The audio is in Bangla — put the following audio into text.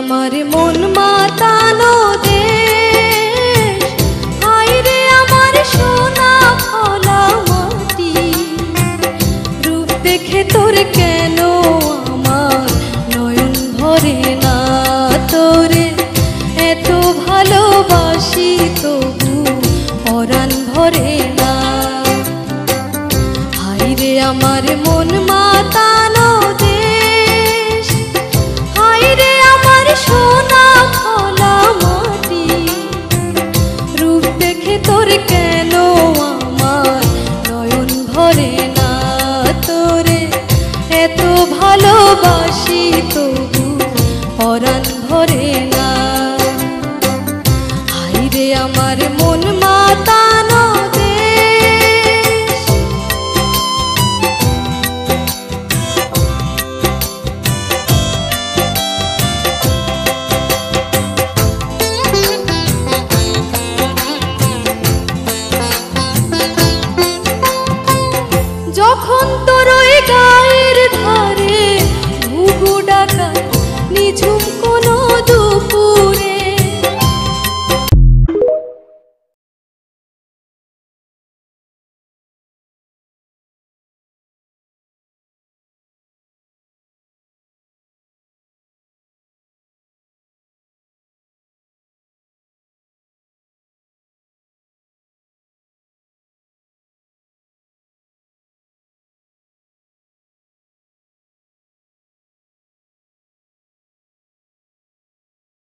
আমার মন মাতানো দেশ, হায় রে আমার সোনা ফলা মাটি। রূপ দেখে তোর কেন আমার নয়ন ভরে না, তোরে এত ভালোবাসি তবু পরাণ ভরে না। হায় রে আমার মন মাতানো দেশ, হায় রে আমার সোনা ফলা মাটি। রূপ দেখে তোর কেন আমার নয়ন ভরে না, তোরে এত ভালোবাসি তবু পরাণ ভরে না। হায় রে আমার মন মাতানো দেশ। যখন তোর ওই গায়ের ধারে ঘুঘু ডাকা নিঝুম কোনো দুপুর